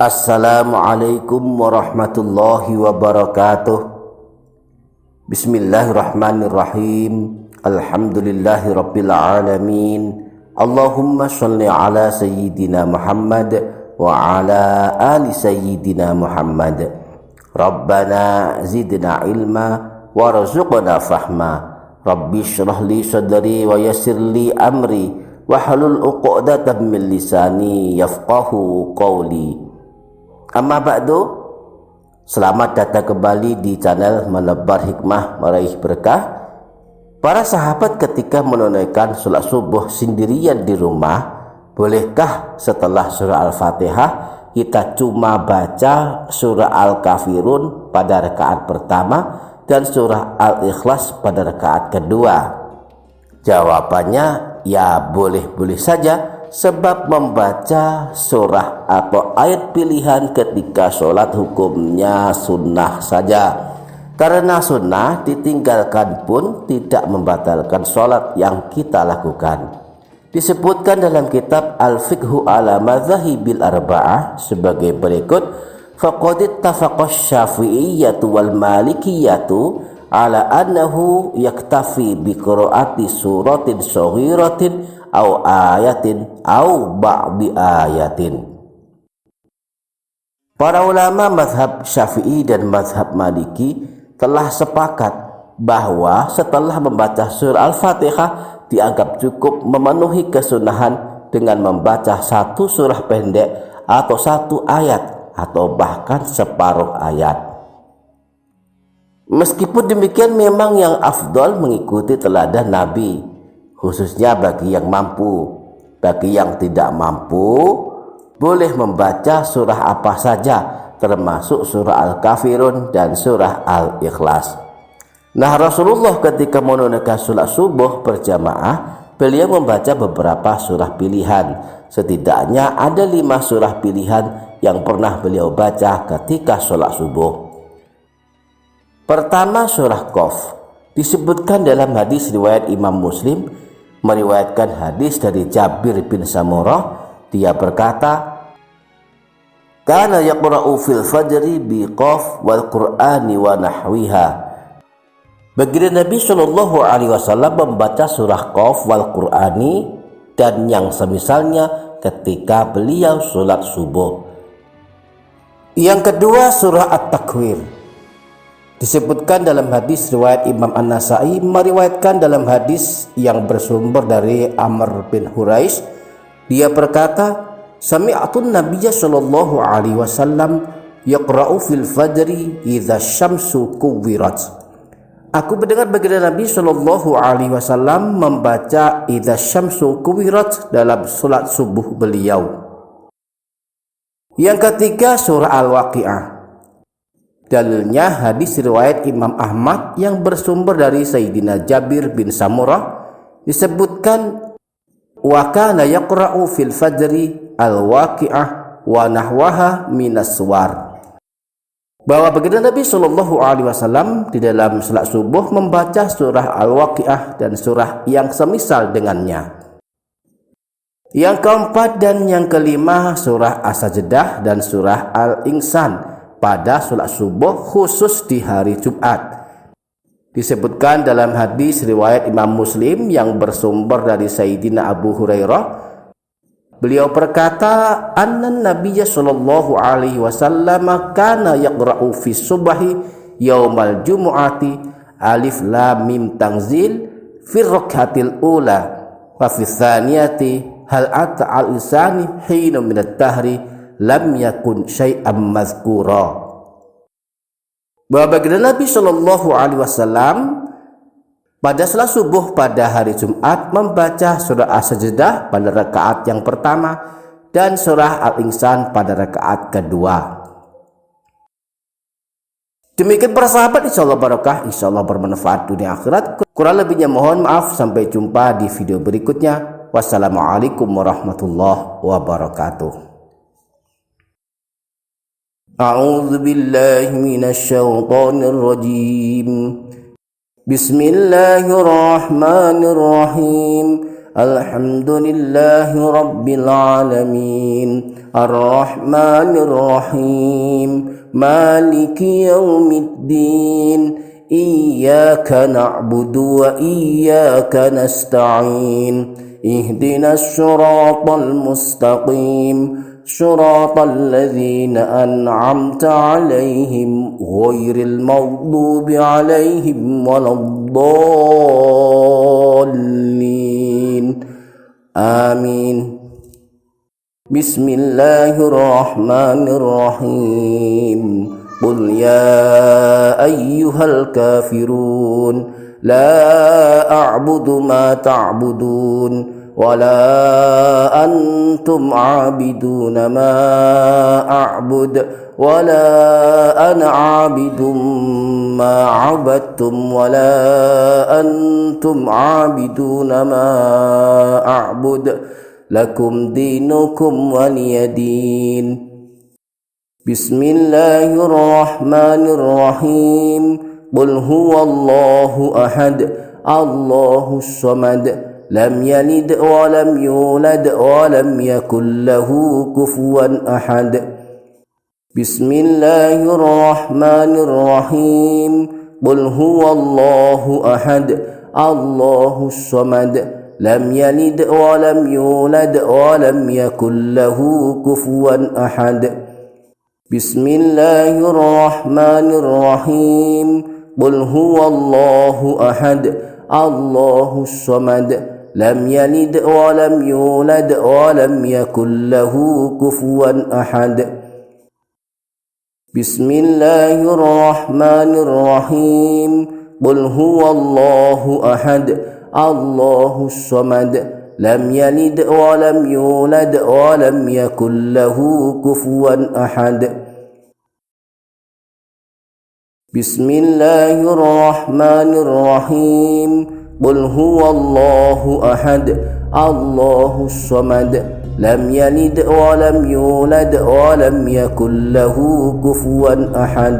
Assalamualaikum warahmatullahi wabarakatuh. Bismillahirrahmanirrahim. Alhamdulillahi rabbil alamin. Allahumma sholli ala sayyidina Muhammad wa ala ali sayyidina Muhammad. Rabbana zidna ilma warzuqna fahma. Rabbi shrah li sadri wa yassir li amri wahlul 'uqdatam min lisani yafqahu qawli. Amma ba'du, selamat datang kembali di channel Menebar Hikmah Meraih Berkah. Para sahabat, ketika menunaikan sholat subuh sendirian di rumah, bolehkah setelah surah Al-Fatihah kita cuma baca surah Al-Kafirun pada rakaat pertama dan surah Al-Ikhlas pada rakaat kedua? Jawabannya ya boleh-boleh saja, sebab membaca surah atau ayat pilihan ketika sholat hukumnya sunnah saja. Karena sunnah ditinggalkan pun tidak membatalkan sholat yang kita lakukan. Disebutkan dalam kitab Al-Fiqhu ala Madzahibil Arba'ah sebagai berikut: faqad ittafaqa Syafi'iyyatu wal Malikiyyatu ala annahu yaktafi bi qiraati suratin shaghiratin au ayatin au ba'di ayatin. Para ulama mazhab Syafi'i dan mazhab Maliki telah sepakat bahwa setelah membaca surah Al-Fatihah dianggap cukup memenuhi kesunahan dengan membaca satu surah pendek atau satu ayat atau bahkan separuh ayat. Meskipun demikian, memang yang afdal mengikuti teladan Nabi, khususnya bagi yang mampu. Bagi yang tidak mampu, boleh membaca surah apa saja, termasuk surah Al-Kafirun dan surah Al-Ikhlas. Nah, Rasulullah ketika menunaikan sholat subuh berjamaah, beliau membaca beberapa surah pilihan. Setidaknya ada 5 surah pilihan yang pernah beliau baca ketika sholat subuh. Pertama, surah Qaf. Disebutkan dalam hadis riwayat Imam Muslim, meriwayatkan hadis dari Jabir bin Samurah. Dia berkata, kana yaqra'u fil fajri bi qaf wal qur'ani wa nahwiha. Baginda Nabi Shallallahu alaihi wasallam membaca surah Qaf wal qur'ani dan yang semisalnya ketika beliau sholat subuh. Yang kedua, surah At-Takwir. Disebutkan dalam hadis riwayat Imam An-Nasai, meriwayatkan dalam hadis yang bersumber dari Amr bin Hurais. Dia berkata, sami'atun nabiyya sallallahu alaihi wasallam yaqra'u fil fajri idza syamsu kuwirat. Aku mendengar baginda Nabi sallallahu alaihi wasallam membaca idza syamsu kuwirat dalam salat subuh beliau. Yang ketiga, surah Al-Waqiah. Dalilnya hadis riwayat Imam Ahmad yang bersumber dari Sayyidina Jabir bin Samurah. Disebutkan, wa kana yaqra'u fil fajri al-waqi'ah wa nahwaha minas suwar. Bahwa baginda Nabi Shallallahu alaihi wasallam di dalam salat subuh membaca surah Al-Waqi'ah dan surah yang semisal dengannya. Yang keempat dan yang kelima, surah As-Sajdah dan surah Al-Insan pada sholat subuh khusus di hari Jumat. Disebutkan dalam hadis riwayat Imam Muslim yang bersumber dari Sayyidina Abu Hurairah. Beliau berkata, annan nabiyya sallallahu alaihi wasallam kana yaqra'u fi subhi yaumal jumu'ati alif lam mim tanzil fi rak'atil ula wa fi tsaniyati hal ata al-insani hina min ad-dahri lam yakun syai'am mazkura. Bahwa baginda Nabi Shallallahu alaihi wasallam pada salat subuh pada hari Jumat membaca surah As-Sajdah pada rakaat yang pertama dan surah Al-Insan pada rakaat kedua. Demikian para sahabat, insyaallah barokah, insyaallah bermanfaat dunia akhirat. Kurang lebihnya mohon maaf, sampai jumpa di video berikutnya. Wassalamualaikum warahmatullahi wabarakatuh. A'udzu billahi minasy syaithanir rajim. Bismillahirrahmanirrahim. الحمد لله رب العالمين الرحمن الرحيم مالك يوم الدين إياك نعبد وإياك نستعين اهدنا الصراط المستقيم صراط الذين أنعمت عليهم غير المغضوب عليهم ولا الضالين آمين. بسم الله الرحمن الرحيم قل يا أيها الكافرون لا أعبد ما تعبدون ولا أنتم عابدون ما أعبد ولا أنا عابد ما عبدتم ولا أنتم عابدون ما أعبد لكم دينكم ولي دين. بسم الله الرحمن الرحيم قل هو الله أحد الله الصمد لم يلد ولم يولد ولم يكن له كفوا أحد. بسم الله الرحمن الرحيم قل هو الله أحد الله الصمد لم يلد ولم يولد ولم يكن له كفوا أحد. بسم الله الرحمن الرحيم قل هو الله أحد الله الصمد لم يلد ولم يولد ولم يكن له كفوا أحد. بسم الله الرحمن الرحيم قل هو الله أحد الله الصمد لم يلد ولم يولد ولم يكن له كفوا أحد. بسم الله الرحمن الرحيم قل هو الله أحد الله الصمد لم يلد ولم يولد ولم يكن له كفوا أحد.